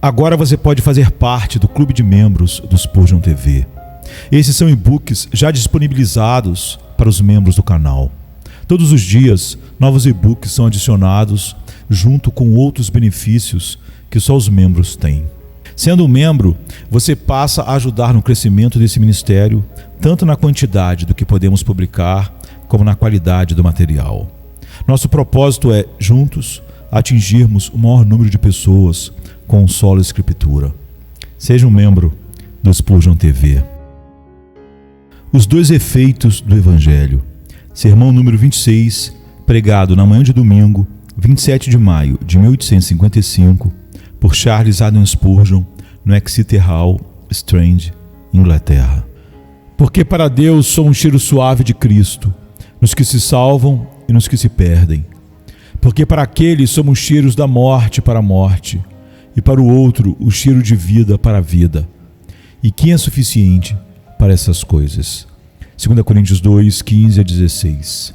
Agora você pode fazer parte do clube de membros do Spurgeon TV. Esses são e-books já disponibilizados para os membros do canal. Todos os dias, novos e-books são adicionados junto com outros benefícios que só os membros têm. Sendo um membro, você passa a ajudar no crescimento desse ministério, tanto na quantidade do que podemos publicar, como na qualidade do material. Nosso propósito é, juntos, atingirmos o maior número de pessoas com solo escritura. Seja um membro do Spurgeon TV. Os dois efeitos do Evangelho. Sermão número 26, pregado na manhã de domingo, 27 de maio de 1855, por Charles Haddon Spurgeon, no Exeter Hall, Strand, Inglaterra. Porque para Deus sou um cheiro suave de Cristo, nos que se salvam e nos que se perdem. Porque para aqueles somos cheiros da morte para a morte, e para o outro o cheiro de vida para a vida. E quem é suficiente para essas coisas? 2 Coríntios 2, 15 a 16.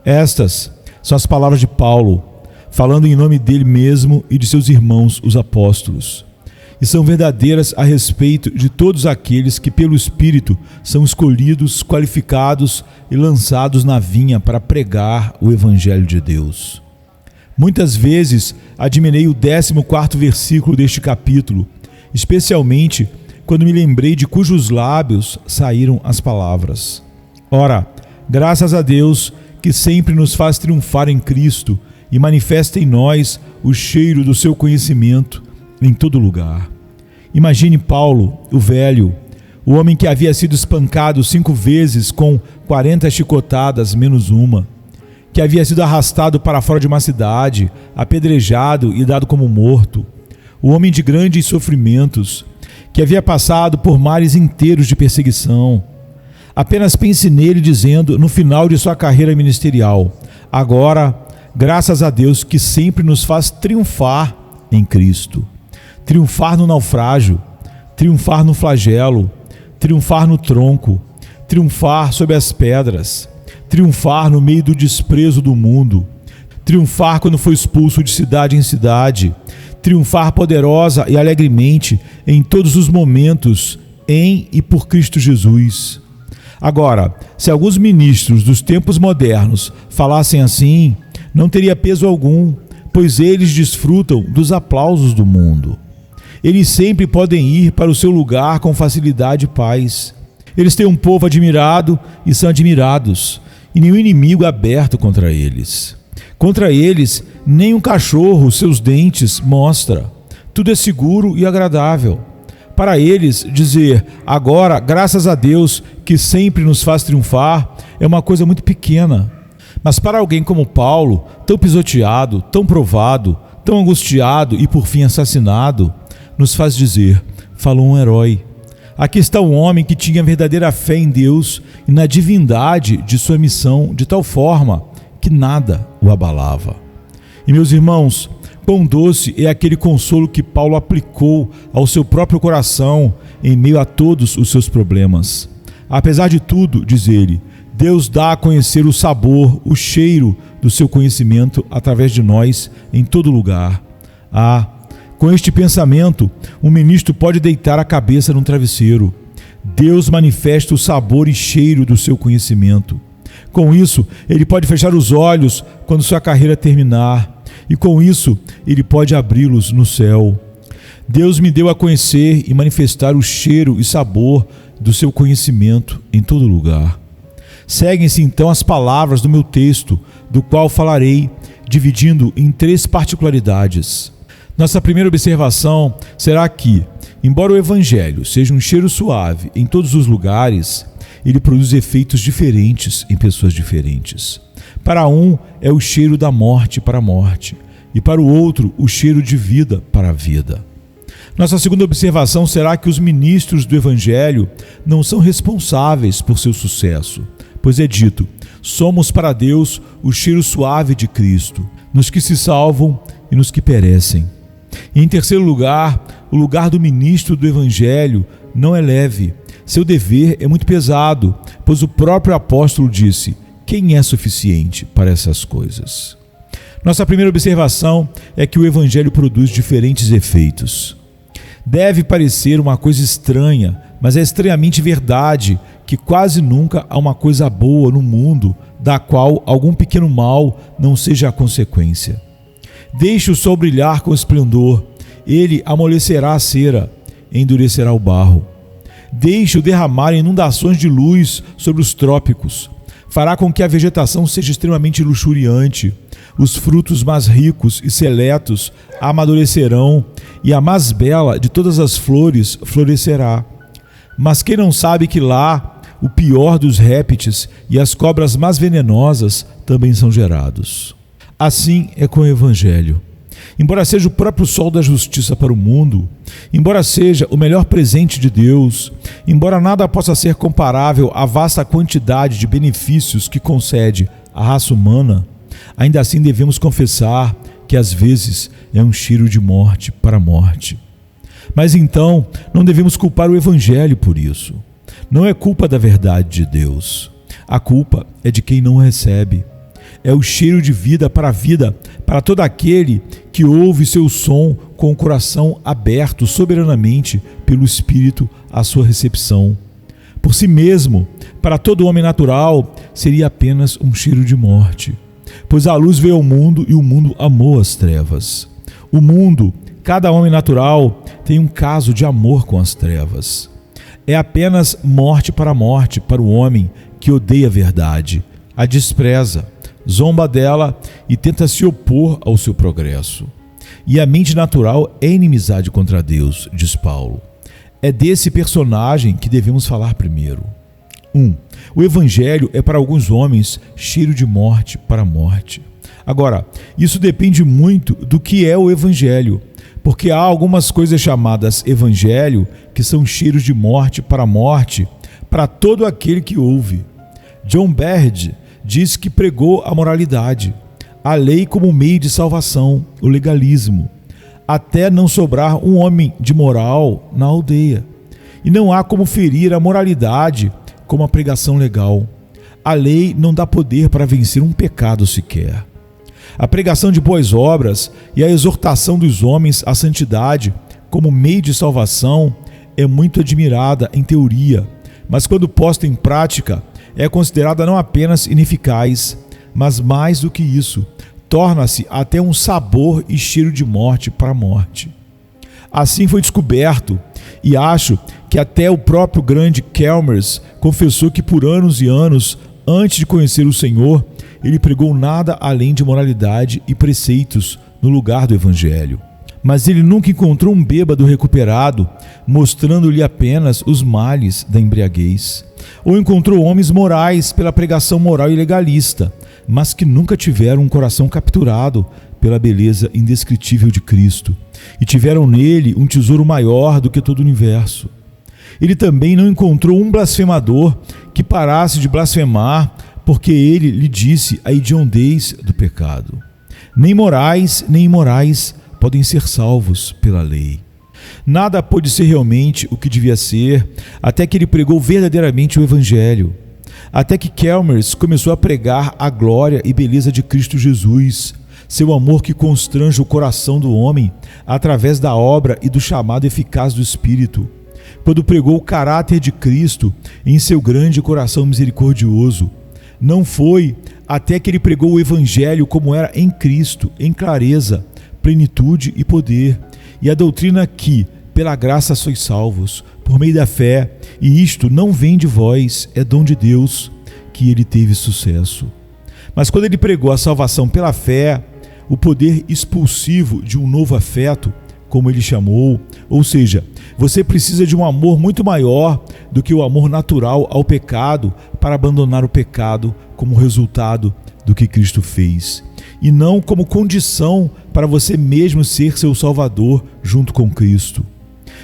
Estas são as palavras de Paulo, falando em nome dele mesmo e de seus irmãos, os apóstolos. E são verdadeiras a respeito de todos aqueles que pelo Espírito são escolhidos, qualificados e lançados na vinha para pregar o Evangelho de Deus. Muitas vezes admirei o 14º versículo deste capítulo, especialmente quando me lembrei de cujos lábios saíram as palavras. Ora, graças a Deus que sempre nos faz triunfar em Cristo e manifesta em nós o cheiro do seu conhecimento em todo lugar. Imagine Paulo, o velho, o homem que havia sido espancado 5 vezes com 40 chicotadas menos uma, que havia sido arrastado para fora de uma cidade, apedrejado e dado como morto, o homem de grandes sofrimentos, que havia passado por mares inteiros de perseguição. Apenas pense nele dizendo, no final de sua carreira ministerial: agora, graças a Deus que sempre nos faz triunfar em Cristo. Triunfar no naufrágio, triunfar no flagelo, triunfar no tronco, triunfar sob as pedras, triunfar no meio do desprezo do mundo, triunfar quando foi expulso de cidade em cidade, triunfar poderosa e alegremente em todos os momentos, em e por Cristo Jesus. Agora, se alguns ministros dos tempos modernos falassem assim, não teria peso algum, pois eles desfrutam dos aplausos do mundo. Eles sempre podem ir para o seu lugar com facilidade e paz. Eles têm um povo admirado e são admirados, e nenhum inimigo é aberto contra eles. Contra eles, nem um cachorro seus dentes mostra. Tudo é seguro e agradável. Para eles, dizer, agora, graças a Deus, que sempre nos faz triunfar, é uma coisa muito pequena. Mas para alguém como Paulo, tão pisoteado, tão provado, tão angustiado e por fim assassinado, nos faz dizer, falou um herói. Aqui está um homem que tinha verdadeira fé em Deus e na divindade de sua missão, de tal forma que nada o abalava. E meus irmãos, quão doce é aquele consolo que Paulo aplicou ao seu próprio coração em meio a todos os seus problemas. Apesar de tudo, diz ele, Deus dá a conhecer o sabor, o cheiro do seu conhecimento através de nós em todo lugar. Com este pensamento, um ministro pode deitar a cabeça num travesseiro. Deus manifesta o sabor e cheiro do seu conhecimento. Com isso, ele pode fechar os olhos quando sua carreira terminar, e com isso, ele pode abri-los no céu. Deus me deu a conhecer e manifestar o cheiro e sabor do seu conhecimento em todo lugar. Seguem-se então as palavras do meu texto, do qual falarei, dividindo em 3 particularidades. Nossa primeira observação será que, embora o Evangelho seja um cheiro suave em todos os lugares, ele produz efeitos diferentes em pessoas diferentes. Para um é o cheiro da morte para a morte, e para o outro o cheiro de vida para a vida. Nossa segunda observação será que os ministros do Evangelho não são responsáveis por seu sucesso, pois é dito, somos para Deus o cheiro suave de Cristo, nos que se salvam e nos que perecem. E em terceiro lugar, o lugar do ministro do Evangelho não é leve. Seu dever é muito pesado, pois o próprio apóstolo disse, quem é suficiente para essas coisas? Nossa primeira observação é que o Evangelho produz diferentes efeitos. Deve parecer uma coisa estranha, mas é estranhamente verdade que quase nunca há uma coisa boa no mundo da qual algum pequeno mal não seja a consequência. Deixe o sol brilhar com esplendor, ele amolecerá a cera, endurecerá o barro. Deixe-o derramar inundações de luz sobre os trópicos, fará com que a vegetação seja extremamente luxuriante, os frutos mais ricos e seletos amadurecerão e a mais bela de todas as flores florescerá. Mas quem não sabe que lá o pior dos répteis e as cobras mais venenosas também são gerados? Assim é com o Evangelho. Embora seja o próprio sol da justiça para o mundo, embora seja o melhor presente de Deus, embora nada possa ser comparável à vasta quantidade de benefícios que concede à raça humana, ainda assim devemos confessar que às vezes é um cheiro de morte para a morte. Mas então não devemos culpar o Evangelho por isso. Não é culpa da verdade de Deus. A culpa é de quem não recebe. É o cheiro de vida para todo aquele que ouve seu som com o coração aberto soberanamente pelo Espírito à sua recepção. Por si mesmo, para todo homem natural, seria apenas um cheiro de morte, pois a luz veio ao mundo e o mundo amou as trevas. O mundo, cada homem natural, tem um caso de amor com as trevas. É apenas morte para o homem que odeia a verdade, a despreza, zomba dela e tenta se opor ao seu progresso. E a mente natural é inimizade contra Deus, diz Paulo. É desse personagem que devemos falar primeiro. 1. O Evangelho é para alguns homens cheiro de morte para a morte. Agora, isso depende muito do que é o Evangelho, porque há algumas coisas chamadas Evangelho que são cheiros de morte para todo aquele que ouve. John Baird diz que pregou a moralidade, a lei como meio de salvação, o legalismo, até não sobrar um homem de moral na aldeia. E não há como ferir a moralidade como a pregação legal. A lei não dá poder para vencer um pecado sequer. A pregação de boas obras e a exortação dos homens à santidade como meio de salvação é muito admirada em teoria, mas quando posta em prática, é considerada não apenas ineficaz, mas mais do que isso, torna-se até um sabor e cheiro de morte para a morte. Assim foi descoberto, e acho que até o próprio grande Chalmers confessou que por anos e anos, antes de conhecer o Senhor, ele pregou nada além de moralidade e preceitos no lugar do Evangelho. Mas ele nunca encontrou um bêbado recuperado, mostrando-lhe apenas os males da embriaguez. Ou encontrou homens morais pela pregação moral e legalista, mas que nunca tiveram um coração capturado pela beleza indescritível de Cristo, e tiveram nele um tesouro maior do que todo o universo. Ele também não encontrou um blasfemador que parasse de blasfemar, porque ele lhe disse a hediondez do pecado. Nem morais, nem imorais podem ser salvos pela lei. Nada pôde ser realmente o que devia ser, até que ele pregou verdadeiramente o Evangelho. Até que Chalmers começou a pregar a glória e beleza de Cristo Jesus, seu amor que constrange o coração do homem através da obra e do chamado eficaz do Espírito. Quando pregou o caráter de Cristo em seu grande coração misericordioso, não foi até que ele pregou o Evangelho como era em Cristo, em clareza, plenitude e poder, e a doutrina que, pela graça sois salvos, por meio da fé, e isto não vem de vós, é dom de Deus, que ele teve sucesso. Mas quando ele pregou a salvação pela fé, o poder expulsivo de um novo afeto, como ele chamou, ou seja, você precisa de um amor muito maior do que o amor natural ao pecado para abandonar o pecado como resultado do que Cristo fez, e não como condição para você mesmo ser seu Salvador junto com Cristo.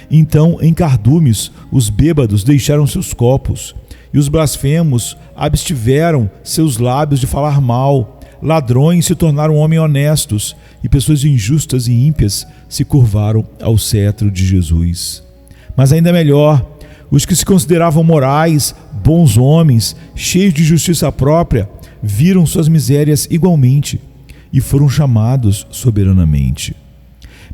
Então, em cardumes, os bêbados deixaram seus copos, e os blasfemos abstiveram seus lábios de falar mal. Ladrões se tornaram homens honestos, e pessoas injustas e ímpias se curvaram ao cetro de Jesus. Mas ainda melhor, os que se consideravam morais, bons homens, cheios de justiça própria, viram suas misérias igualmente e foram chamados soberanamente.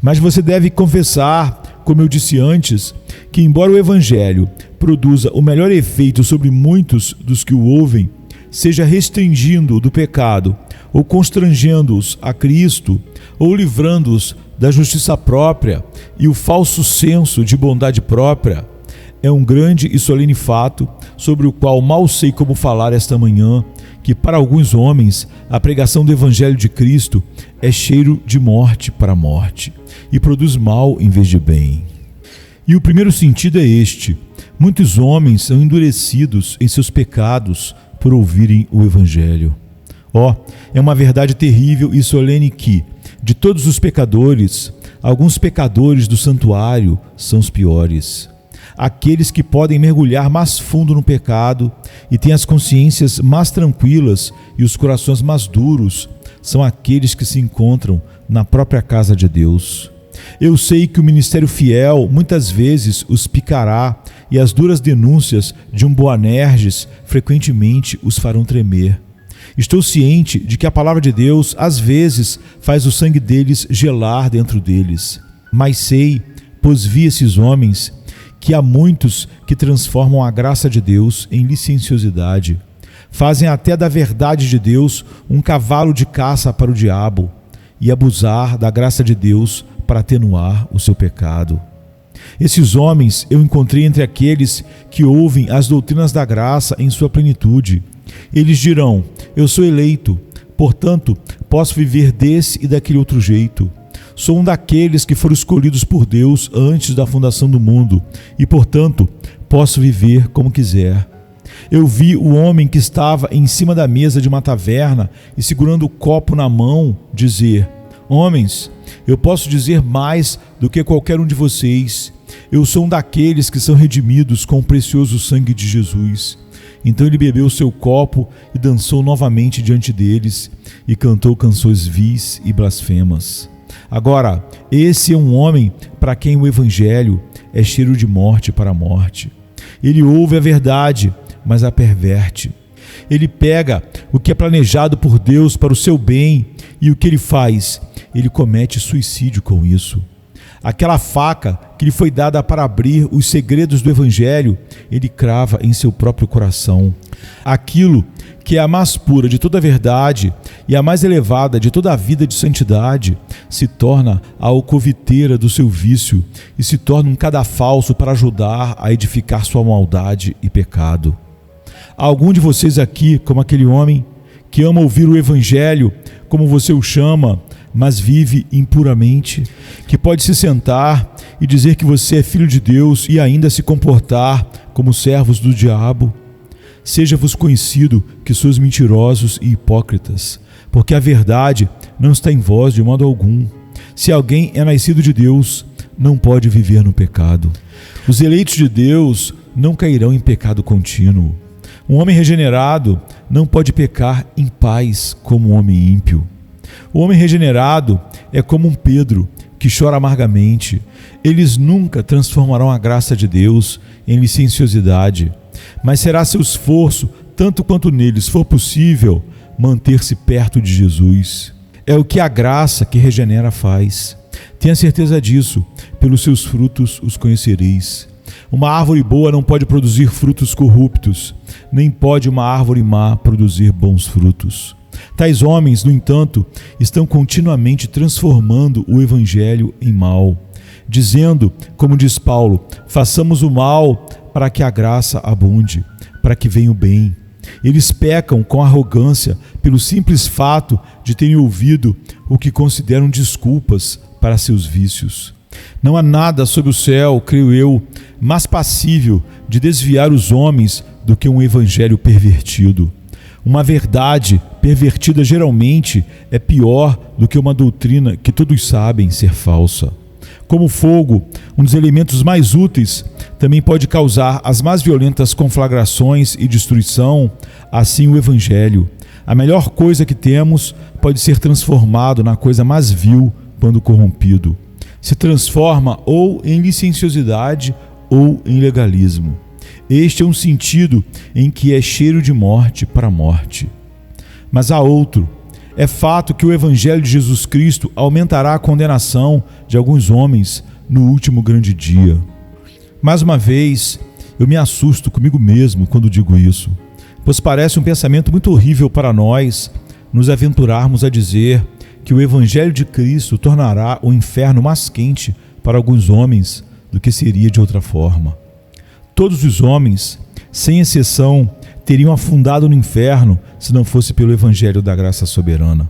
Mas você deve confessar como eu disse antes, que embora o Evangelho produza o melhor efeito sobre muitos dos que o ouvem, seja restringindo-o do pecado, ou constrangendo-os a Cristo, ou livrando-os da justiça própria e o falso senso de bondade própria, é um grande e solene fato sobre o qual mal sei como falar esta manhã, que para alguns homens a pregação do Evangelho de Cristo é cheiro de morte para morte e produz mal em vez de bem. E o primeiro sentido é este: muitos homens são endurecidos em seus pecados por ouvirem o Evangelho. É uma verdade terrível e solene que, de todos os pecadores, alguns pecadores do santuário são os piores. Aqueles que podem mergulhar mais fundo no pecado e têm as consciências mais tranquilas e os corações mais duros são aqueles que se encontram na própria casa de Deus. Eu sei que o ministério fiel muitas vezes os picará e as duras denúncias de um Boanerges frequentemente os farão tremer. Estou ciente de que a palavra de Deus às vezes faz o sangue deles gelar dentro deles. Mas sei, pois vi esses homens, que há muitos que transformam a graça de Deus em licenciosidade. Fazem até da verdade de Deus um cavalo de caça para o diabo e abusar da graça de Deus para atenuar o seu pecado. Esses homens eu encontrei entre aqueles que ouvem as doutrinas da graça em sua plenitude. Eles dirão: eu sou eleito, portanto posso viver desse e daquele outro jeito. Sou um daqueles que foram escolhidos por Deus antes da fundação do mundo e, portanto, posso viver como quiser. Eu vi o homem que estava em cima da mesa de uma taverna e segurando o copo na mão dizer: homens, eu posso dizer mais do que qualquer um de vocês. Eu sou um daqueles que são redimidos com o precioso sangue de Jesus. Então ele bebeu seu copo e dançou novamente diante deles e cantou canções vis e blasfemas. Agora, esse é um homem para quem o Evangelho é cheiro de morte para morte. Ele ouve a verdade, mas a perverte. Ele pega o que é planejado por Deus para o seu bem e o que ele faz? Ele comete suicídio com isso. Aquela faca que lhe foi dada para abrir os segredos do Evangelho, ele crava em seu próprio coração. Aquilo que é a mais pura de toda a verdade e a mais elevada de toda a vida de santidade, se torna a alcoviteira do seu vício e se torna um cadafalso para ajudar a edificar sua maldade e pecado. Há algum de vocês aqui, como aquele homem, que ama ouvir o Evangelho, como você o chama, mas vive impuramente, que pode se sentar e dizer que você é filho de Deus e ainda se comportar como servos do diabo? Seja-vos conhecido que sois mentirosos e hipócritas, porque a verdade não está em vós de modo algum. Se alguém é nascido de Deus, não pode viver no pecado. Os eleitos de Deus não cairão em pecado contínuo. Um homem regenerado não pode pecar em paz como um homem ímpio. O homem regenerado é como um Pedro que chora amargamente. Eles nunca transformarão a graça de Deus em licenciosidade, mas será seu esforço, tanto quanto neles for possível, manter-se perto de Jesus. É o que a graça que regenera faz. Tenha certeza disso, pelos seus frutos os conhecereis. Uma árvore boa não pode produzir frutos corruptos, nem pode uma árvore má produzir bons frutos. Tais homens, no entanto, estão continuamente transformando o Evangelho em mal, dizendo, como diz Paulo, façamos o mal para que a graça abunde, para que venha o bem. Eles pecam com arrogância pelo simples fato de terem ouvido o que consideram desculpas para seus vícios. Não há nada sob o céu, creio eu, mais passível de desviar os homens do que um evangelho pervertido. Uma verdade pervertida geralmente é pior do que uma doutrina que todos sabem ser falsa. Como o fogo, um dos elementos mais úteis, também pode causar as mais violentas conflagrações e destruição, assim o Evangelho. A melhor coisa que temos pode ser transformado na coisa mais vil quando corrompido. Se transforma ou em licenciosidade ou em legalismo. Este é um sentido em que é cheiro de morte para morte. Mas há outro. É fato que o Evangelho de Jesus Cristo aumentará a condenação de alguns homens no último grande dia. Mais uma vez, eu me assusto comigo mesmo quando digo isso, pois parece um pensamento muito horrível para nós nos aventurarmos a dizer que o Evangelho de Cristo tornará o inferno mais quente para alguns homens do que seria de outra forma. Todos os homens, sem exceção, teriam afundado no inferno se não fosse pelo Evangelho da graça soberana.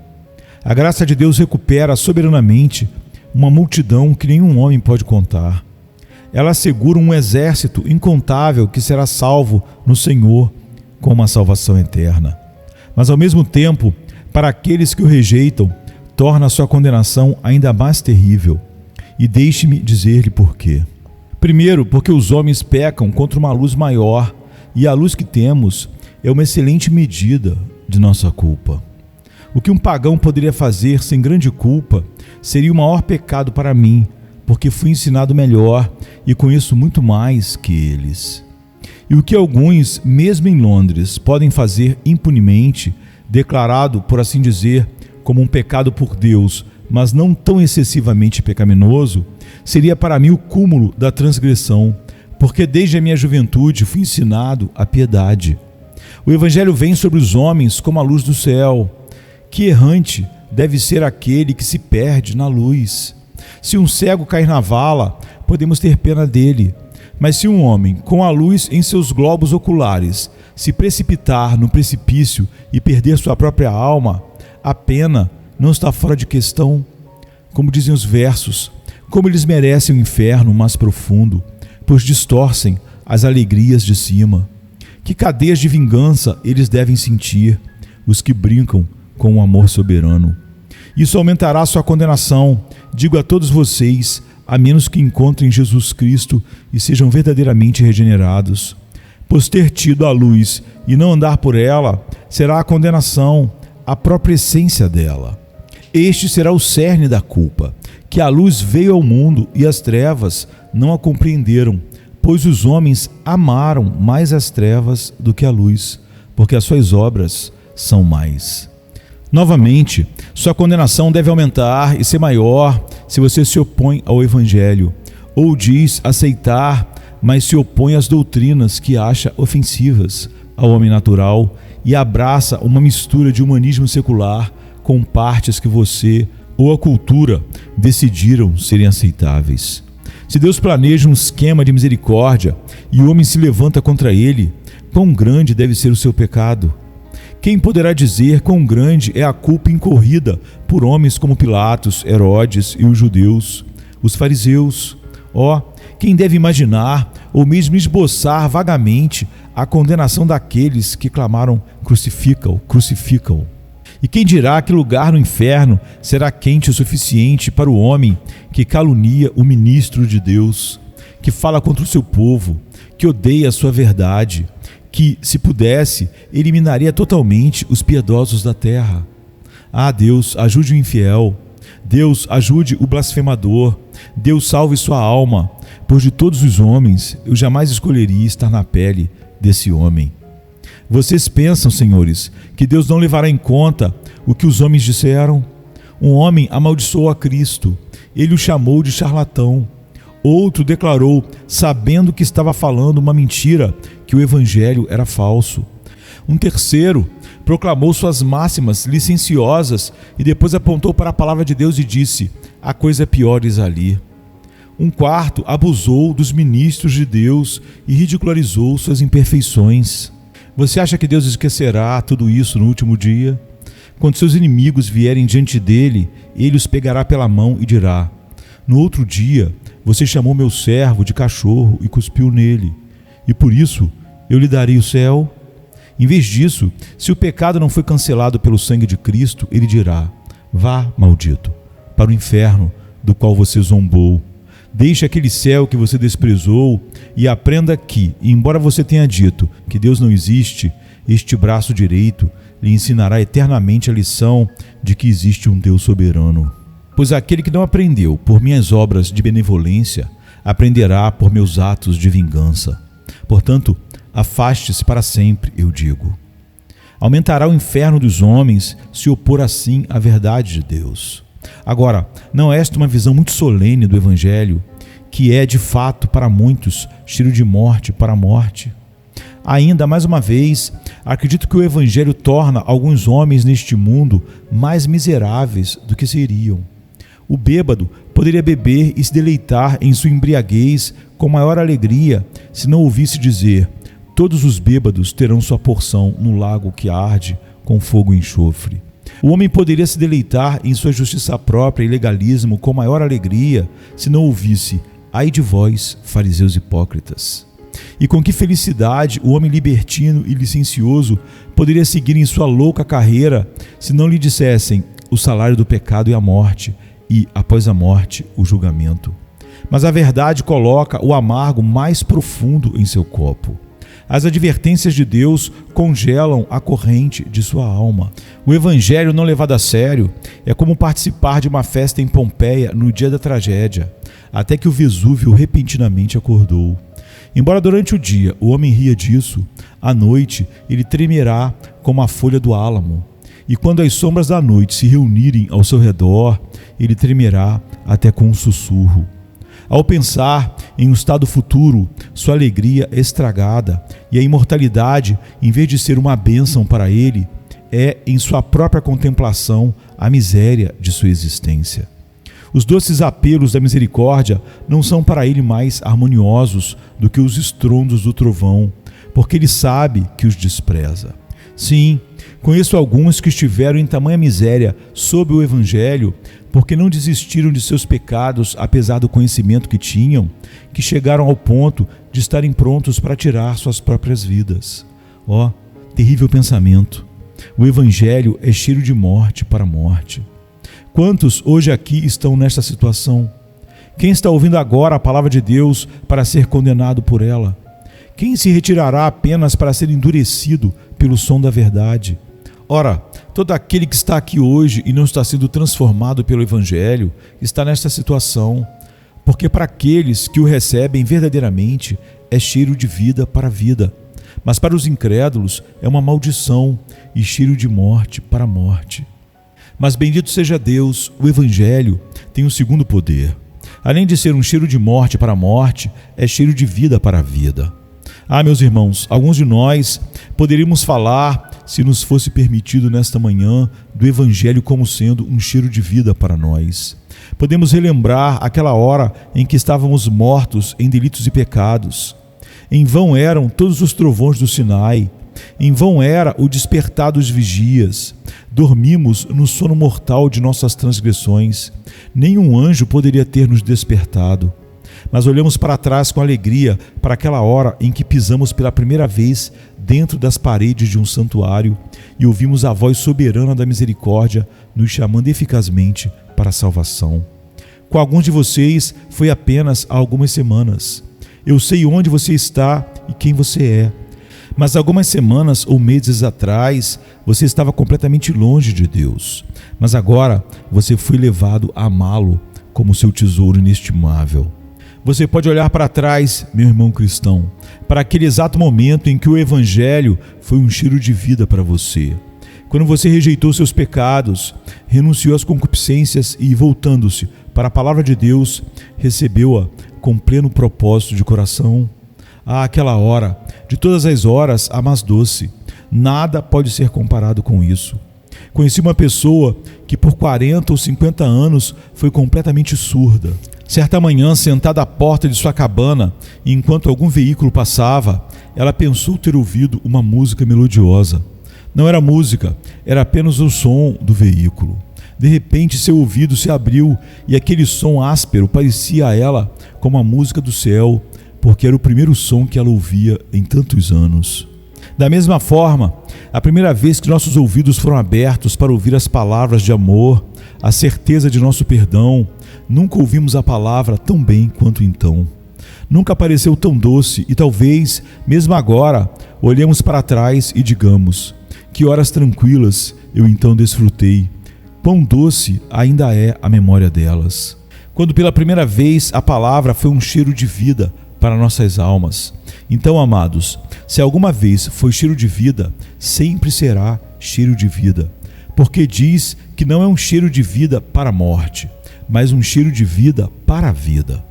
A graça de Deus recupera soberanamente uma multidão que nenhum homem pode contar. Ela assegura um exército incontável que será salvo no Senhor com uma salvação eterna. Mas ao mesmo tempo, para aqueles que o rejeitam, torna a sua condenação ainda mais terrível. E deixe-me dizer-lhe por quê. Primeiro, porque os homens pecam contra uma luz maior, e a luz que temos é uma excelente medida de nossa culpa. O que um pagão poderia fazer sem grande culpa seria o maior pecado para mim, porque fui ensinado melhor e conheço muito mais que eles. E o que alguns, mesmo em Londres, podem fazer impunemente, declarado, por assim dizer, como um pecado por Deus, mas não tão excessivamente pecaminoso, seria para mim o cúmulo da transgressão, porque desde a minha juventude fui ensinado a piedade. O Evangelho vem sobre os homens como a luz do céu. Que errante deve ser aquele que se perde na luz. Se um cego cair na vala, podemos ter pena dele. Mas se um homem, com a luz em seus globos oculares, se precipitar no precipício e perder sua própria alma, a pena não está fora de questão. Como dizem os versos, como eles merecem o inferno mais profundo, pois distorcem as alegrias de cima. Que cadeias de vingança eles devem sentir, os que brincam com o amor soberano. Isso aumentará sua condenação, digo a todos vocês, a menos que encontrem Jesus Cristo e sejam verdadeiramente regenerados. Pois ter tido a luz e não andar por ela, será a condenação, a própria essência dela. Este será o cerne da culpa, que a luz veio ao mundo e as trevas não a compreenderam, pois os homens amaram mais as trevas do que a luz, porque as suas obras são mais. Novamente, sua condenação deve aumentar e ser maior se você se opõe ao Evangelho, ou diz aceitar, mas se opõe às doutrinas que acha ofensivas ao homem natural e abraça uma mistura de humanismo secular com partes que você ou a cultura decidiram serem aceitáveis. Se Deus planeja um esquema de misericórdia e o homem se levanta contra ele, quão grande deve ser o seu pecado? Quem poderá dizer quão grande é a culpa incorrida por homens como Pilatos, Herodes e os judeus, os fariseus? Quem deve imaginar ou mesmo esboçar vagamente a condenação daqueles que clamaram crucifica-o, crucifica-o? E quem dirá que lugar no inferno será quente o suficiente para o homem que calunia o ministro de Deus, que fala contra o seu povo, que odeia a sua verdade, que, se pudesse, eliminaria totalmente os piedosos da terra? Deus, ajude o infiel. Deus, ajude o blasfemador. Deus, salve sua alma, pois de todos os homens eu jamais escolheria estar na pele desse homem. Vocês pensam, senhores, que Deus não levará em conta o que os homens disseram? Um homem amaldiçoou a Cristo, ele o chamou de charlatão. Outro declarou, sabendo que estava falando uma mentira, que o evangelho era falso. Um terceiro proclamou suas máximas licenciosas e depois apontou para a palavra de Deus e disse: há coisa piores ali. Um quarto abusou dos ministros de Deus e ridicularizou suas imperfeições. Você acha que Deus esquecerá tudo isso no último dia? Quando seus inimigos vierem diante dele, ele os pegará pela mão e dirá: no outro dia você chamou meu servo de cachorro e cuspiu nele, e por isso eu lhe darei o céu? Em vez disso, se o pecado não foi cancelado pelo sangue de Cristo, ele dirá: vá, maldito, para o inferno do qual você zombou. Deixe aquele céu que você desprezou e aprenda que, embora você tenha dito que Deus não existe, este braço direito lhe ensinará eternamente a lição de que existe um Deus soberano. Pois aquele que não aprendeu por minhas obras de benevolência, aprenderá por meus atos de vingança. Portanto, afaste-se para sempre, eu digo. Aumentará o inferno dos homens se opor assim à verdade de Deus. Agora, não é esta uma visão muito solene do Evangelho? que é de fato para muitos cheiro de morte para a morte. Ainda, mais uma vez, acredito que o Evangelho torna alguns homens neste mundo mais miseráveis do que seriam. O bêbado poderia beber e se deleitar em sua embriaguez com maior alegria se não ouvisse dizer: todos os bêbados terão sua porção no lago que arde com fogo e enxofre. O homem poderia se deleitar em sua justiça própria e legalismo com maior alegria se não ouvisse: ai de vós, fariseus hipócritas. E com que felicidade o homem libertino e licencioso poderia seguir em sua louca carreira se não lhe dissessem: o salário do pecado é a morte, e, após a morte, o julgamento. Mas a verdade coloca o amargo mais profundo em seu copo. As advertências de Deus congelam a corrente de sua alma. O Evangelho não levado a sério é como participar de uma festa em Pompeia no dia da tragédia, até que o Vesúvio repentinamente acordou. Embora durante o dia o homem ria disso, à noite ele tremerá como a folha do álamo. E quando as sombras da noite se reunirem ao seu redor, ele tremerá até com um sussurro. Ao pensar em um estado futuro, sua alegria é estragada e a imortalidade, em vez de ser uma bênção para ele, é em sua própria contemplação a miséria de sua existência. Os doces apelos da misericórdia não são para ele mais harmoniosos do que os estrondos do trovão, porque ele sabe que os despreza. Sim, conheço alguns que estiveram em tamanha miséria sob o Evangelho, porque não desistiram de seus pecados apesar do conhecimento que tinham, que chegaram ao ponto de estarem prontos para tirar suas próprias vidas. Ó, terrível pensamento! O Evangelho é cheiro de morte para a morte. Quantos hoje aqui estão nesta situação? Quem está ouvindo agora a palavra de Deus para ser condenado por ela? Quem se retirará apenas para ser endurecido pelo som da verdade? Ora, todo aquele que está aqui hoje e não está sendo transformado pelo Evangelho está nesta situação, porque para aqueles que o recebem verdadeiramente é cheiro de vida para a vida, mas para os incrédulos é uma maldição e cheiro de morte para a morte. Mas bendito seja Deus, o Evangelho tem um segundo poder. Além de ser um cheiro de morte para a morte, é cheiro de vida para a vida. Ah, meus irmãos, alguns de nós poderíamos falar, se nos fosse permitido nesta manhã, do Evangelho como sendo um cheiro de vida para nós. Podemos relembrar aquela hora em que estávamos mortos em delitos e pecados. Em vão eram todos os trovões do Sinai, em vão era o despertar dos vigias. Dormimos no sono mortal de nossas transgressões. Nenhum anjo poderia ter nos despertado. Mas olhamos para trás com alegria para aquela hora em que pisamos pela primeira vez dentro das paredes de um santuário e ouvimos a voz soberana da misericórdia nos chamando eficazmente para a salvação. Com alguns de vocês foi apenas há algumas semanas. Eu sei onde você está e quem você é. Mas algumas semanas ou meses atrás, você estava completamente longe de Deus. Mas agora você foi levado a amá-lo como seu tesouro inestimável. Você pode olhar para trás, meu irmão cristão, para aquele exato momento em que o Evangelho foi um cheiro de vida para você. Quando você rejeitou seus pecados, renunciou às concupiscências e, voltando-se para a palavra de Deus, recebeu-a com pleno propósito de coração. Ah, aquela hora, de todas as horas, a mais doce. Nada pode ser comparado com isso. Conheci uma pessoa que por 40 ou 50 anos foi completamente surda. Certa manhã, sentada à porta de sua cabana, enquanto algum veículo passava, ela pensou ter ouvido uma música melodiosa. Não era música, era apenas o som do veículo. De repente, seu ouvido se abriu e aquele som áspero parecia a ela como a música do céu, porque era o primeiro som que ela ouvia em tantos anos. Da mesma forma, a primeira vez que nossos ouvidos foram abertos para ouvir as palavras de amor, a certeza de nosso perdão, nunca ouvimos a palavra tão bem quanto então. Nunca pareceu tão doce e talvez, mesmo agora, olhemos para trás e digamos: que horas tranquilas eu então desfrutei. Quão doce ainda é a memória delas. Quando pela primeira vez a palavra foi um cheiro de vida para nossas almas. Então, amados, se alguma vez foi cheiro de vida, sempre será cheiro de vida. Porque diz que não é um cheiro de vida para a morte, mas um cheiro de vida para a vida.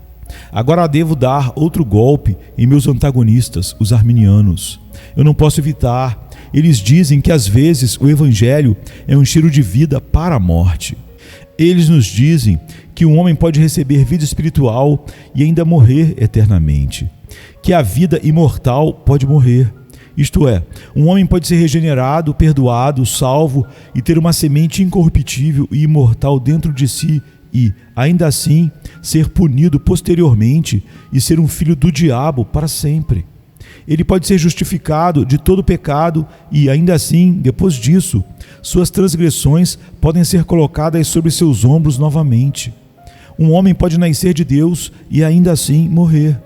Agora devo dar outro golpe em meus antagonistas, os arminianos. Eu não posso evitar. Eles dizem que às vezes o evangelho é um cheiro de vida para a morte. Eles nos dizem que um homem pode receber vida espiritual e ainda morrer eternamente. Que a vida imortal pode morrer. Isto é, um homem pode ser regenerado, perdoado, salvo e ter uma semente incorruptível e imortal dentro de si e, ainda assim, ser punido posteriormente e ser um filho do diabo para sempre. Ele pode ser justificado de todo pecado e, ainda assim, depois disso, suas transgressões podem ser colocadas sobre seus ombros novamente. Um homem pode nascer de Deus e, ainda assim, morrer.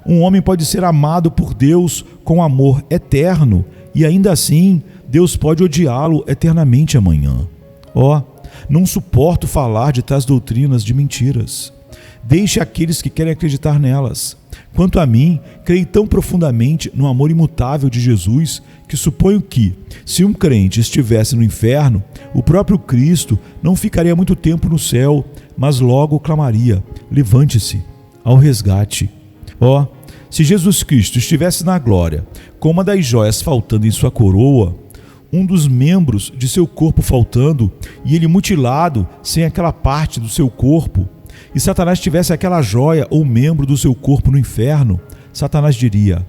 Um homem pode ser amado por Deus com amor eterno e, ainda assim, Deus pode odiá-lo eternamente amanhã. Não suporto falar de tais doutrinas de mentiras. Deixe aqueles que querem acreditar nelas. Quanto a mim, creio tão profundamente no amor imutável de Jesus que suponho que, se um crente estivesse no inferno, o próprio Cristo não ficaria muito tempo no céu, mas logo clamaria: levante-se ao resgate. Se Jesus Cristo estivesse na glória, com uma das joias faltando em sua coroa, um dos membros de seu corpo faltando e ele mutilado sem aquela parte do seu corpo, e Satanás tivesse aquela joia ou membro do seu corpo no inferno, Satanás diria: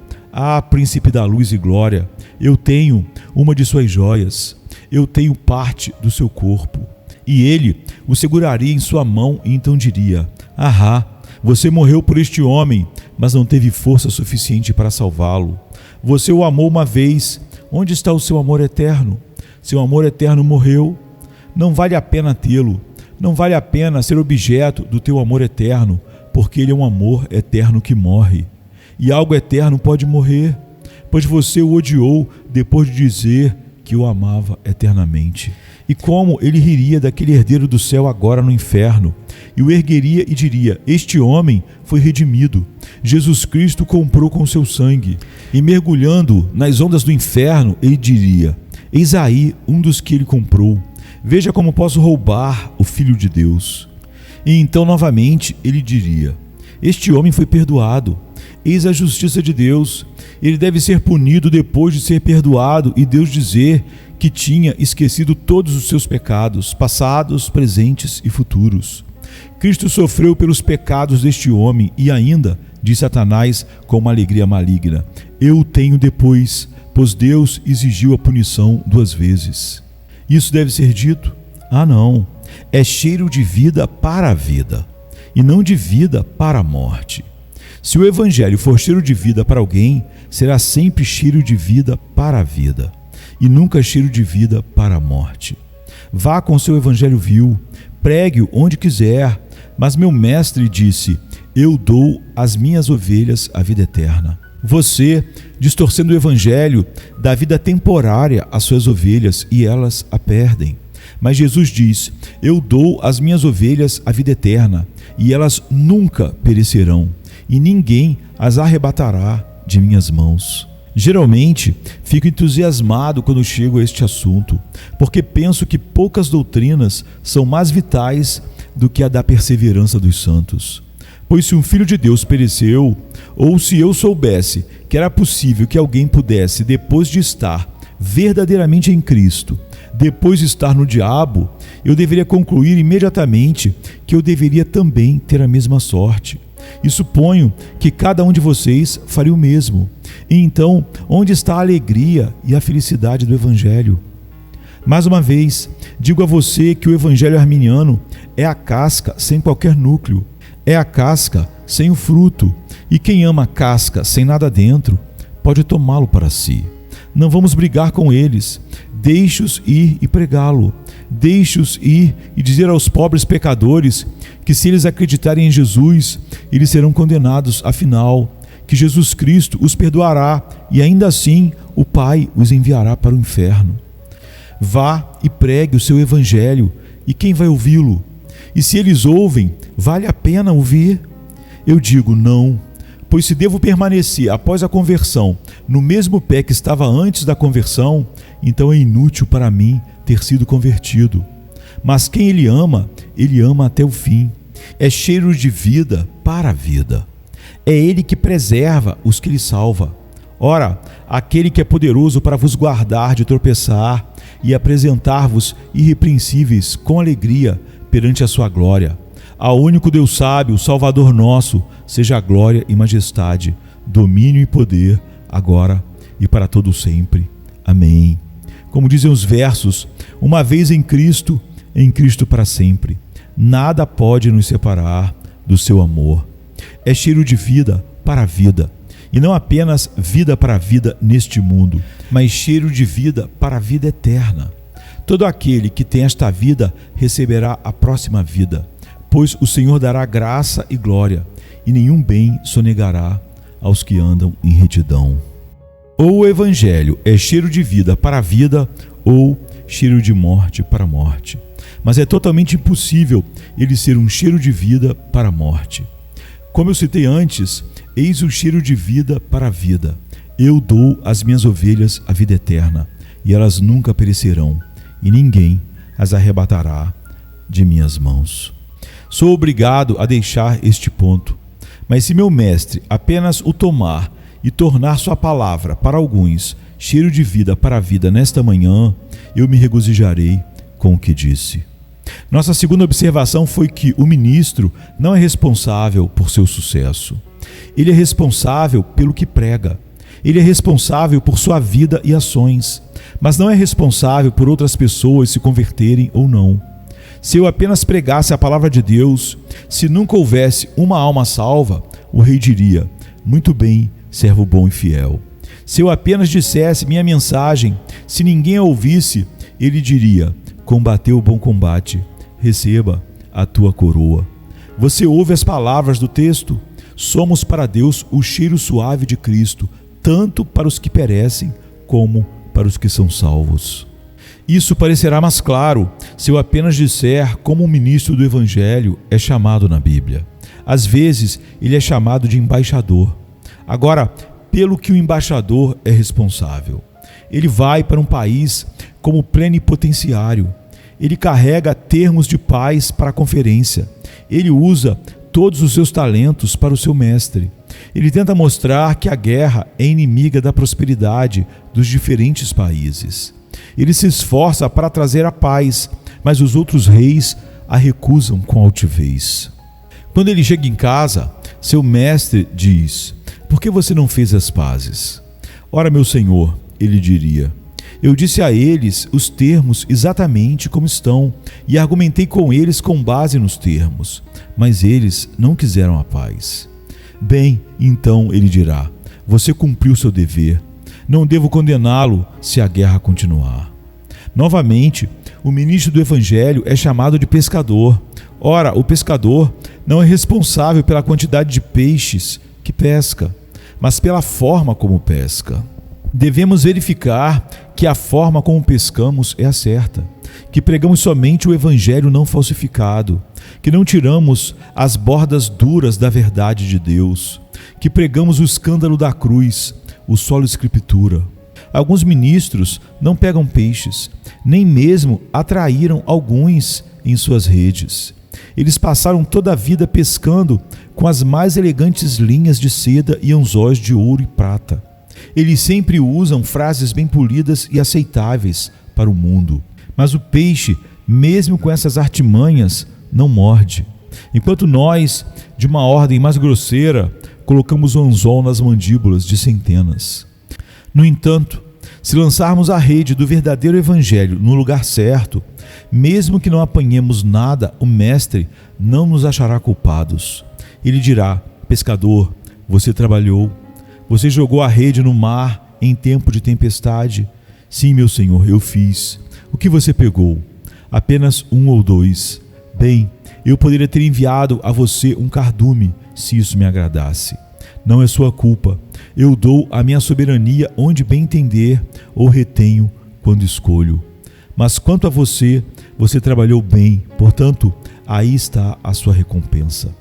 príncipe da luz e glória, eu tenho uma de suas joias, eu tenho parte do seu corpo. E ele o seguraria em sua mão e então diria: você morreu por este homem, mas não teve força suficiente para salvá-lo. Você o amou uma vez, onde está o seu amor eterno? Seu amor eterno morreu. Não vale a pena tê-lo. Não vale a pena ser objeto do teu amor eterno, porque ele é um amor eterno que morre. E algo eterno pode morrer, pois você o odiou depois de dizer que o amava eternamente. E como ele riria daquele herdeiro do céu agora no inferno, e o ergueria e diria: este homem foi redimido, Jesus Cristo comprou com seu sangue. E mergulhando nas ondas do inferno, ele diria: eis aí um dos que ele comprou. Veja como posso roubar o Filho de Deus. E então novamente ele diria: este homem foi perdoado. Eis a justiça de Deus. Ele deve ser punido depois de ser perdoado e Deus dizer que tinha esquecido todos os seus pecados, passados, presentes e futuros. Cristo sofreu pelos pecados deste homem e ainda, diz Satanás com uma alegria maligna: eu o tenho depois, pois Deus exigiu a punição 2 vezes. Isso deve ser dito? Não. É cheiro de vida para a vida, e não de vida para a morte. Se o evangelho for cheiro de vida para alguém, será sempre cheiro de vida para a vida, e nunca cheiro de vida para a morte. Vá com seu evangelho vil, pregue-o onde quiser, mas meu mestre disse: eu dou às minhas ovelhas a vida eterna. Você, distorcendo o evangelho, dá vida temporária às suas ovelhas e elas a perdem. Mas Jesus diz: eu dou às minhas ovelhas a vida eterna e elas nunca perecerão, e ninguém as arrebatará de minhas mãos. Geralmente, fico entusiasmado quando chego a este assunto, porque penso que poucas doutrinas são mais vitais do que a da perseverança dos santos. Pois se um filho de Deus pereceu, ou se eu soubesse que era possível que alguém pudesse, depois de estar verdadeiramente em Cristo, depois de estar no diabo, eu deveria concluir imediatamente que eu deveria também ter a mesma sorte. E suponho que cada um de vocês faria o mesmo. E então, onde está a alegria e a felicidade do Evangelho? Mais uma vez, digo a você que o Evangelho arminiano é a casca sem qualquer núcleo, é a casca sem o fruto, e quem ama a casca sem nada dentro, pode tomá-lo para si. Não vamos brigar com eles, deixe-os ir e pregá-lo, deixe-os ir e dizer aos pobres pecadores que se eles acreditarem em Jesus, eles serão condenados, afinal, que Jesus Cristo os perdoará e ainda assim o Pai os enviará para o inferno. Vá e pregue o seu evangelho, e quem vai ouvi-lo? E se eles ouvem, vale a pena ouvir? Eu digo não, pois se devo permanecer após a conversão no mesmo pé que estava antes da conversão, então é inútil para mim ter sido convertido. Mas quem ele ama até o fim. É cheiro de vida para a vida. É Ele que preserva os que Ele salva. Ora, aquele que é poderoso para vos guardar de tropeçar e apresentar-vos irrepreensíveis com alegria perante a sua glória. Ao único Deus sábio, Salvador nosso, seja a glória e majestade, domínio e poder, agora e para todo sempre. Amém. Como dizem os versos, uma vez em Cristo para sempre. Nada pode nos separar do seu amor. É cheiro de vida para a vida. E não apenas vida para a vida neste mundo, mas cheiro de vida para a vida eterna. Todo aquele que tem esta vida receberá a próxima vida, pois o Senhor dará graça e glória, e nenhum bem sonegará aos que andam em retidão. Ou o Evangelho é cheiro de vida para a vida, ou cheiro de morte para a morte. Mas é totalmente impossível ele ser um cheiro de vida para a morte. Como eu citei antes, eis o cheiro de vida para a vida. Eu dou às minhas ovelhas a vida eterna, e elas nunca perecerão, e ninguém as arrebatará de minhas mãos. Sou obrigado a deixar este ponto, mas se meu mestre apenas o tomar e tornar sua palavra para alguns cheiro de vida para a vida nesta manhã, eu me regozijarei com o que disse. Nossa segunda observação foi que o ministro não é responsável por seu sucesso. Ele é responsável pelo que prega. Ele é responsável por sua vida e ações, mas não é responsável por outras pessoas se converterem ou não. Se eu apenas pregasse a palavra de Deus, se nunca houvesse uma alma salva, o rei diria: muito bem, servo bom e fiel. Se eu apenas dissesse minha mensagem, se ninguém a ouvisse, ele diria: combateu o bom combate, receba a tua coroa. Você ouve as palavras do texto? Somos para Deus o cheiro suave de Cristo, tanto para os que perecem como para os que são salvos. Isso parecerá mais claro se eu apenas disser como um ministro do Evangelho é chamado na Bíblia. Às vezes, ele é chamado de embaixador. Agora, pelo que o embaixador é responsável? Ele vai para um país como plenipotenciário. Ele carrega termos de paz para a conferência. Ele usa todos os seus talentos para o seu mestre. Ele tenta mostrar que a guerra é inimiga da prosperidade dos diferentes países. Ele se esforça para trazer a paz, mas os outros reis a recusam com altivez. Quando ele chega em casa, seu mestre diz: por que você não fez as pazes? Ora, meu senhor, ele diria, eu disse a eles os termos exatamente como estão e argumentei com eles com base nos termos, mas eles não quiseram a paz. Bem, então ele dirá, você cumpriu seu dever, não devo condená-lo se a guerra continuar. Novamente, o ministro do Evangelho é chamado de pescador. Ora, o pescador não é responsável pela quantidade de peixes que pesca, mas pela forma como pesca. Devemos verificar que a forma como pescamos é a certa, que pregamos somente o Evangelho não falsificado, que não tiramos as bordas duras da verdade de Deus, que pregamos o escândalo da cruz, o solo escritura. Alguns ministros não pegam peixes, nem mesmo atraíram alguns em suas redes. Eles passaram toda a vida pescando com as mais elegantes linhas de seda e anzóis de ouro e prata. Eles sempre usam frases bem polidas e aceitáveis para o mundo. Mas o peixe, mesmo com essas artimanhas, não morde. Enquanto nós, de uma ordem mais grosseira, colocamos o anzol nas mandíbulas de centenas. No entanto, se lançarmos a rede do verdadeiro Evangelho no lugar certo, mesmo que não apanhemos nada, o Mestre não nos achará culpados. Ele dirá, pescador, você trabalhou, você jogou a rede no mar em tempo de tempestade? Sim, meu senhor, eu fiz. O que você pegou? Apenas 1 ou 2. Bem, eu poderia ter enviado a você um cardume, se isso me agradasse. Não é sua culpa. Eu dou a minha soberania onde bem entender ou retenho quando escolho. Mas quanto a você, você trabalhou bem, portanto, aí está a sua recompensa.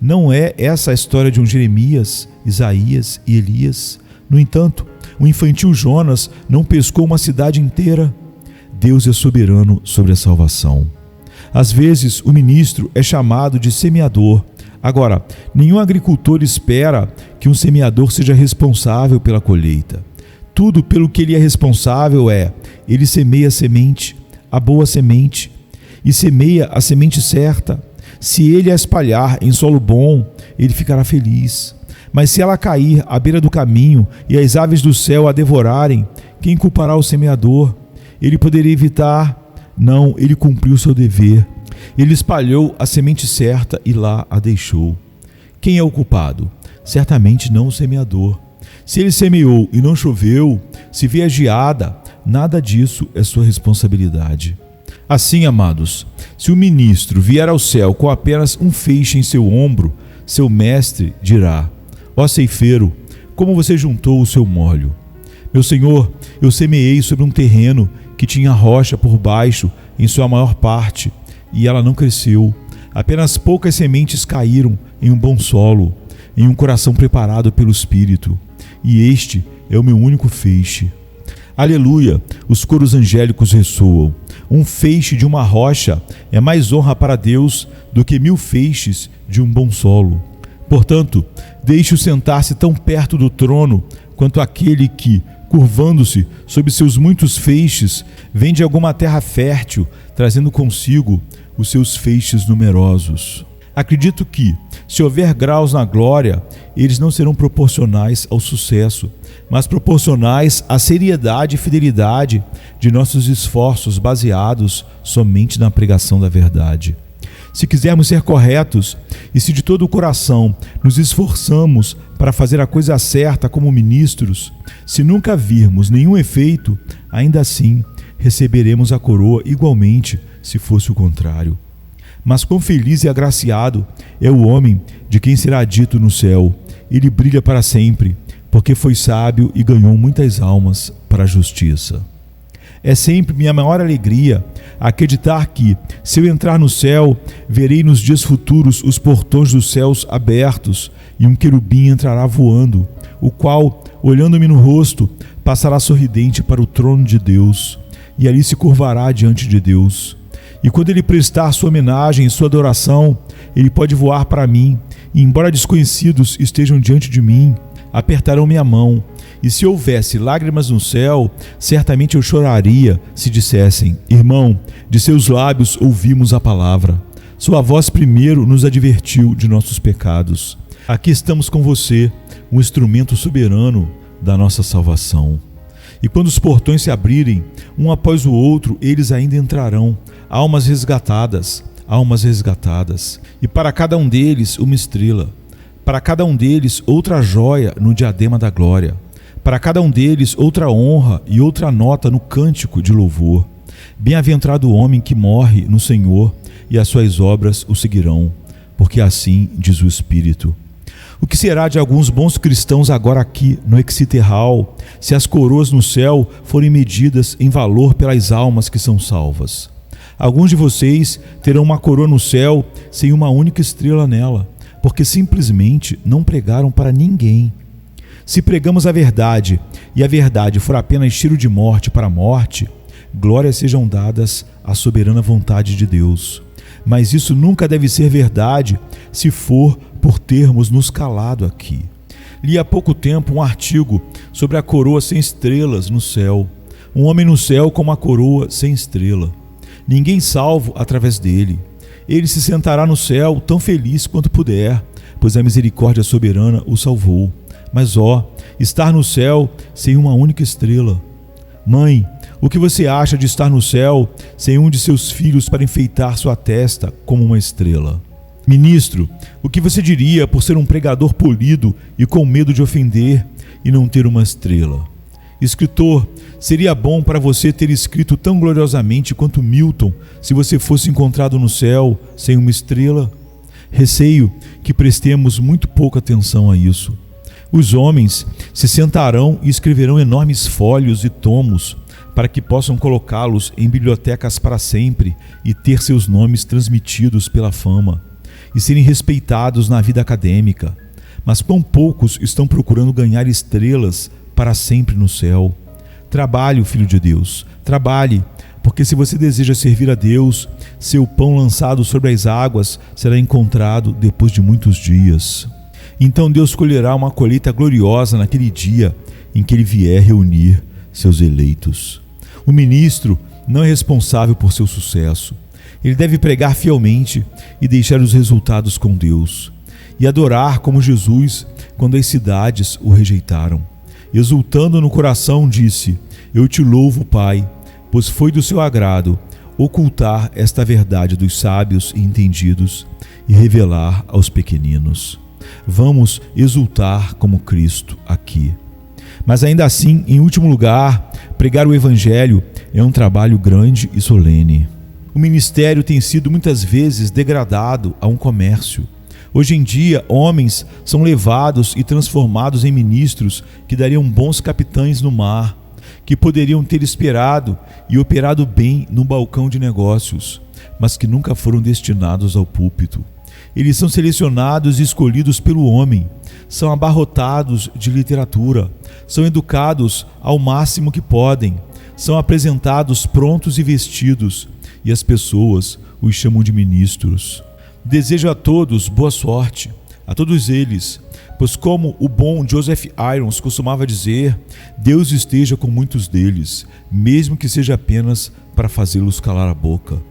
Não é essa a história de um Jeremias, Isaías e Elias? No entanto, o infantil Jonas não pescou uma cidade inteira? Deus é soberano sobre a salvação. Às vezes, o ministro é chamado de semeador, Agora, nenhum agricultor espera que um semeador seja responsável pela colheita. Tudo pelo que ele é responsável ele semeia a semente, a boa semente, e semeia a semente certa. Se ele a espalhar em solo bom, ele ficará feliz. Mas se ela cair à beira do caminho e as aves do céu a devorarem, quem culpará o semeador? Ele poderia evitar? Não, ele cumpriu seu dever. Ele espalhou a semente certa e lá a deixou. Quem é o culpado? Certamente não o semeador. Se ele semeou e não choveu, se veio a geada, nada disso é sua responsabilidade. Assim, amados, se o ministro vier ao céu com apenas um feixe em seu ombro, seu mestre dirá: ó ceifeiro, como você juntou o seu molho? Meu senhor, eu semeei sobre um terreno que tinha rocha por baixo em sua maior parte, e ela não cresceu. Apenas poucas sementes caíram em um bom solo, em um coração preparado pelo Espírito. E este é o meu único feixe. Aleluia! Os coros angélicos ressoam. Um feixe de uma rocha é mais honra para Deus do que 1000 feixes de um bom solo. Portanto, deixe-o sentar-se tão perto do trono quanto aquele que, curvando-se sob seus muitos feixes, vem de alguma terra fértil, trazendo consigo os seus feixes numerosos. Acredito que, se houver graus na glória, eles não serão proporcionais ao sucesso, mas proporcionais à seriedade e fidelidade de nossos esforços baseados somente na pregação da verdade. Se quisermos ser corretos e se de todo o coração nos esforçamos para fazer a coisa certa como ministros, se nunca virmos nenhum efeito, ainda assim receberemos a coroa igualmente se fosse o contrário. Mas quão feliz e agraciado é o homem de quem será dito no céu: ele brilha para sempre, porque foi sábio e ganhou muitas almas para a justiça. É sempre minha maior alegria acreditar que, se eu entrar no céu, verei nos dias futuros os portões dos céus abertos e um querubim entrará voando, o qual, olhando-me no rosto, passará sorridente para o trono de Deus e ali se curvará diante de Deus. E quando ele prestar sua homenagem e sua adoração, ele pode voar para mim, e embora desconhecidos estejam diante de mim, apertarão minha mão. E se houvesse lágrimas no céu, certamente eu choraria se dissessem: irmão, de seus lábios ouvimos a palavra. Sua voz primeiro nos advertiu de nossos pecados. Aqui estamos com você, um instrumento soberano da nossa salvação. E quando os portões se abrirem, um após o outro, eles ainda entrarão, almas resgatadas, e para cada um deles uma estrela, para cada um deles outra joia no diadema da glória, para cada um deles outra honra e outra nota no cântico de louvor. Bem-aventurado o homem que morre no Senhor, e as suas obras o seguirão, porque assim diz o Espírito. O que será de alguns bons cristãos agora aqui no Exeter Hall, se as coroas no céu forem medidas em valor pelas almas que são salvas? Alguns de vocês terão uma coroa no céu sem uma única estrela nela, porque simplesmente não pregaram para ninguém. Se pregamos a verdade, e a verdade for apenas tiro de morte para a morte, glórias sejam dadas à soberana vontade de Deus. Mas isso nunca deve ser verdade se for por termos nos calado aqui. Li há pouco tempo um artigo sobre a coroa sem estrelas no céu. Um homem no céu com uma coroa sem estrela. Ninguém salvo através dele. Ele se sentará no céu tão feliz quanto puder, pois a misericórdia soberana o salvou. Mas estar no céu sem uma única estrela. Mãe, o que você acha de estar no céu sem um de seus filhos para enfeitar sua testa como uma estrela? Ministro, o que você diria por ser um pregador polido e com medo de ofender e não ter uma estrela? Escritor, seria bom para você ter escrito tão gloriosamente quanto Milton se você fosse encontrado no céu sem uma estrela? Receio que prestemos muito pouca atenção a isso. Os homens se sentarão e escreverão enormes folhos e tomos para que possam colocá-los em bibliotecas para sempre e ter seus nomes transmitidos pela fama e serem respeitados na vida acadêmica. Mas quão poucos estão procurando ganhar estrelas para sempre no céu. Trabalhe, filho de Deus, trabalhe, porque se você deseja servir a Deus, seu pão lançado sobre as águas será encontrado depois de muitos dias. Então Deus colherá uma colheita gloriosa naquele dia em que Ele vier reunir seus eleitos. O ministro não é responsável por seu sucesso. Ele deve pregar fielmente e deixar os resultados com Deus, e adorar como Jesus quando as cidades o rejeitaram. Exultando no coração, disse: Eu te louvo, Pai, pois foi do seu agrado ocultar esta verdade dos sábios e entendidos e revelar aos pequeninos. Vamos exultar como Cristo aqui. Mas ainda assim, em último lugar, pregar o Evangelho é um trabalho grande e solene. O ministério tem sido muitas vezes degradado a um comércio. Hoje em dia, homens são levados e transformados em ministros que dariam bons capitães no mar, que poderiam ter esperado e operado bem no balcão de negócios, mas que nunca foram destinados ao púlpito. Eles são selecionados e escolhidos pelo homem, são abarrotados de literatura, são educados ao máximo que podem, são apresentados prontos e vestidos, e as pessoas os chamam de ministros. Desejo a todos boa sorte, a todos eles, pois como o bom Joseph Irons costumava dizer, Deus esteja com muitos deles, mesmo que seja apenas para fazê-los calar a boca.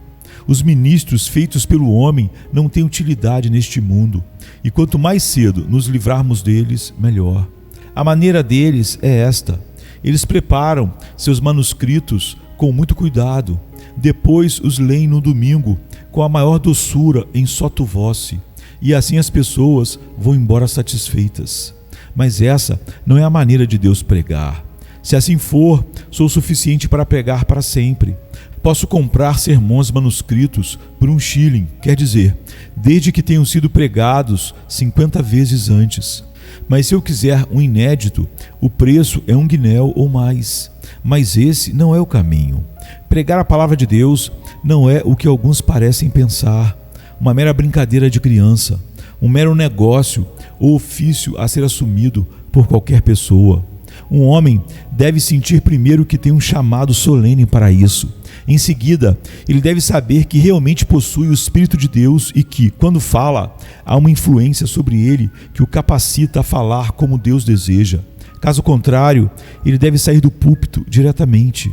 Os ministros feitos pelo homem não têm utilidade neste mundo, e quanto mais cedo nos livrarmos deles, melhor. A maneira deles é esta: eles preparam seus manuscritos com muito cuidado, depois os leem no domingo com a maior doçura em sotto voce, e assim as pessoas vão embora satisfeitas. Mas essa não é a maneira de Deus pregar. Se assim for, sou suficiente para pregar para sempre. Posso comprar sermões manuscritos por $1, quer dizer, desde que tenham sido pregados 50 vezes antes. Mas se eu quiser um inédito, o preço é $1 ou mais. Mas esse não é o caminho. Pregar a palavra de Deus não é o que alguns parecem pensar, uma mera brincadeira de criança, um mero negócio ou ofício a ser assumido por qualquer pessoa. Um homem deve sentir primeiro que tem um chamado solene para isso. Em seguida, ele deve saber que realmente possui o Espírito de Deus e que, quando fala, há uma influência sobre ele que o capacita a falar como Deus deseja. Caso contrário, ele deve sair do púlpito diretamente.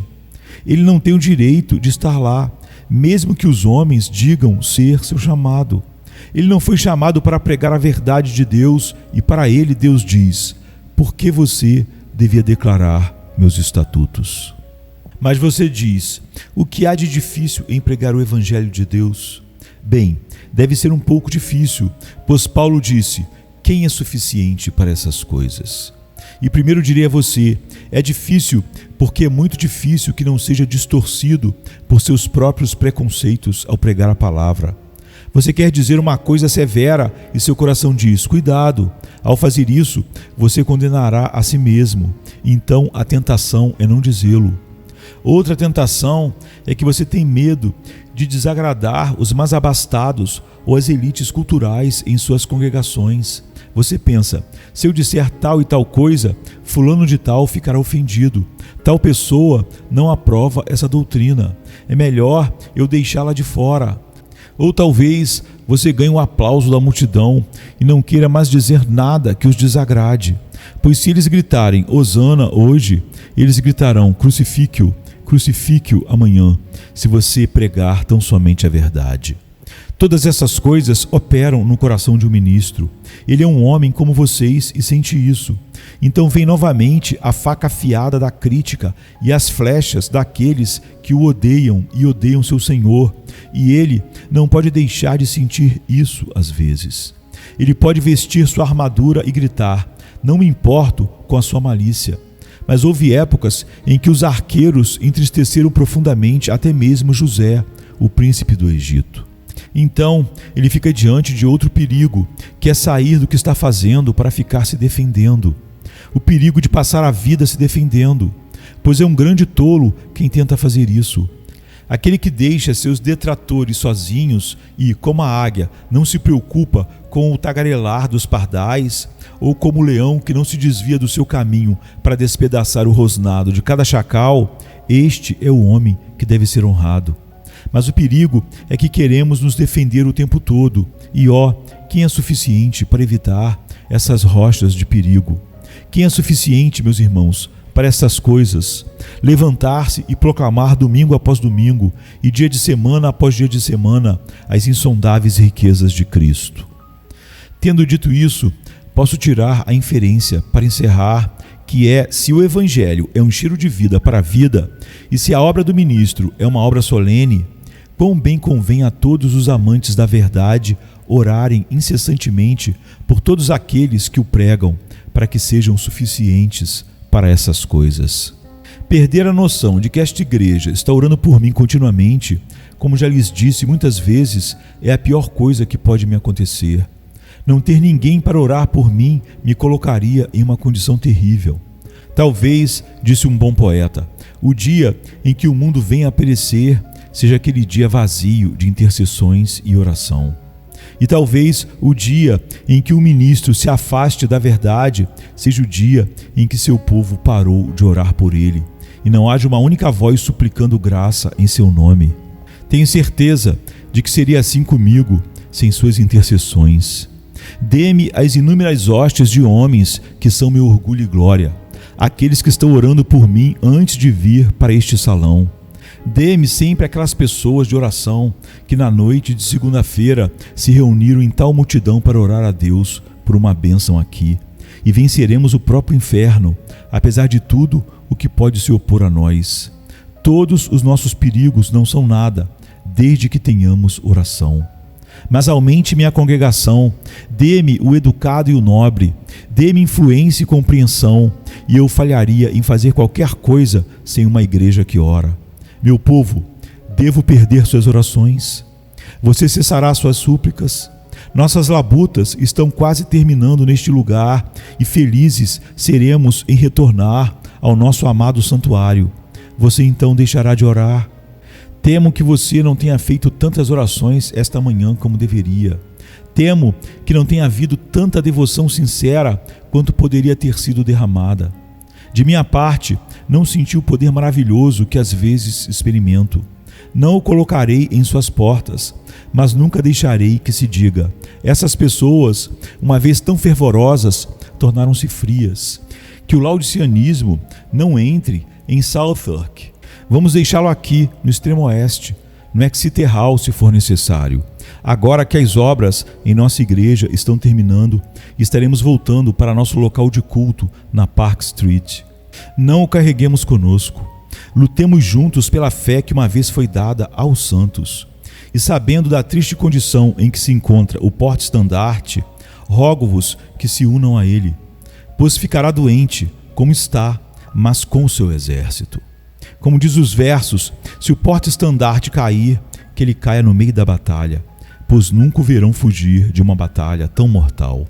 Ele não tem o direito de estar lá, mesmo que os homens digam ser seu chamado. Ele não foi chamado para pregar a verdade de Deus e para ele Deus diz: por que você devia declarar meus estatutos? Mas você diz: o que há de difícil em pregar o Evangelho de Deus? Bem, deve ser um pouco difícil, pois Paulo disse: quem é suficiente para essas coisas? E primeiro direi a você, é difícil porque é muito difícil que não seja distorcido por seus próprios preconceitos ao pregar a palavra. Você quer dizer uma coisa severa e seu coração diz: cuidado, ao fazer isso você condenará a si mesmo. Então a tentação é não dizê-lo. Outra tentação é que você tem medo de desagradar os mais abastados ou as elites culturais em suas congregações. Você pensa: se eu disser tal e tal coisa, fulano de tal ficará ofendido. Tal pessoa não aprova essa doutrina. É melhor eu deixá-la de fora. Ou talvez você ganhe o aplauso da multidão e não queira mais dizer nada que os desagrade. Pois se eles gritarem Hosana hoje, eles gritarão crucifique-o amanhã, se você pregar tão somente a verdade. Todas essas coisas operam no coração de um ministro. Ele é um homem como vocês e sente isso. Então vem novamente a faca afiada da crítica e as flechas daqueles que o odeiam e odeiam seu Senhor. E ele não pode deixar de sentir isso às vezes. Ele pode vestir sua armadura e gritar: não me importo com a sua malícia. Mas houve épocas em que os arqueiros entristeceram profundamente até mesmo José, o príncipe do Egito. Então, ele fica diante de outro perigo, que é sair do que está fazendo para ficar se defendendo. O perigo de passar a vida se defendendo, pois é um grande tolo quem tenta fazer isso. Aquele que deixa seus detratores sozinhos e, como a águia, não se preocupa com o tagarelar dos pardais, ou como o leão que não se desvia do seu caminho para despedaçar o rosnado de cada chacal, este é o homem que deve ser honrado. Mas o perigo é que queremos nos defender o tempo todo, e quem é suficiente para evitar essas rochas de perigo? Quem é suficiente, meus irmãos, para essas coisas? Levantar-se e proclamar domingo após domingo e dia de semana após dia de semana as insondáveis riquezas de Cristo. Tendo dito isso, posso tirar a inferência para encerrar que se o Evangelho é um cheiro de vida para a vida e se a obra do ministro é uma obra solene, quão bem convém a todos os amantes da verdade orarem incessantemente por todos aqueles que o pregam, para que sejam suficientes para essas coisas. Perder a noção de que esta igreja está orando por mim continuamente, como já lhes disse muitas vezes, é a pior coisa que pode me acontecer. Não ter ninguém para orar por mim me colocaria em uma condição terrível. Talvez, disse um bom poeta, o dia em que o mundo venha a perecer seja aquele dia vazio de intercessões e oração. E talvez o dia em que o ministro se afaste da verdade seja o dia em que seu povo parou de orar por ele e não haja uma única voz suplicando graça em seu nome. Tenho certeza de que seria assim comigo sem suas intercessões. Dê-me as inúmeras hóstias de homens que são meu orgulho e glória, aqueles que estão orando por mim antes de vir para este salão. Dê-me sempre aquelas pessoas de oração que na noite de segunda-feira se reuniram em tal multidão para orar a Deus por uma bênção aqui, e venceremos o próprio inferno, apesar de tudo o que pode se opor a nós. Todos os nossos perigos não são nada, desde que tenhamos oração. Mas aumente minha congregação, dê-me o educado e o nobre, dê-me influência e compreensão, e eu falharia em fazer qualquer coisa sem uma igreja que ora. Meu povo, devo perder suas orações? Você cessará suas súplicas? Nossas labutas estão quase terminando neste lugar e felizes seremos em retornar ao nosso amado santuário. Você então deixará de orar? Temo que você não tenha feito tantas orações esta manhã como deveria. Temo que não tenha havido tanta devoção sincera quanto poderia ter sido derramada. De minha parte, não senti o poder maravilhoso que às vezes experimento. Não o colocarei em suas portas, mas nunca deixarei que se diga: essas pessoas, uma vez tão fervorosas, tornaram-se frias. Que o laodiceanismo não entre em Southwark. Vamos deixá-lo aqui, no extremo oeste, no Exeter Hall, se for necessário. Agora que as obras em nossa igreja estão terminando, estaremos voltando para nosso local de culto na Park Street. Não o carreguemos conosco. Lutemos juntos pela fé que uma vez foi dada aos santos. E sabendo da triste condição em que se encontra o porte-estandarte, rogo-vos que se unam a ele, pois ficará doente, como está, mas com o seu exército. Como diz os versos, se o porte-estandarte cair, que ele caia no meio da batalha, pois nunca o verão fugir de uma batalha tão mortal.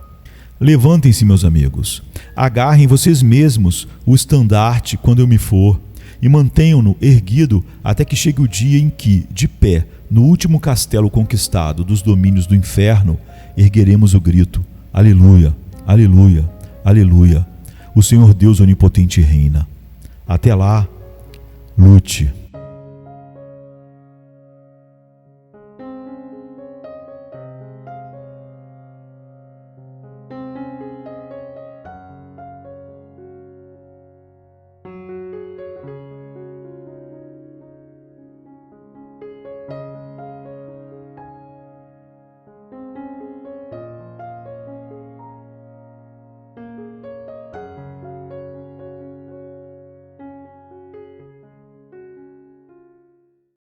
Levantem-se, meus amigos, agarrem vocês mesmos o estandarte quando eu me for, e mantenham-no erguido até que chegue o dia em que, de pé, no último castelo conquistado dos domínios do inferno, ergueremos o grito: Aleluia, aleluia, aleluia, o Senhor Deus onipotente reina. Até lá, lute.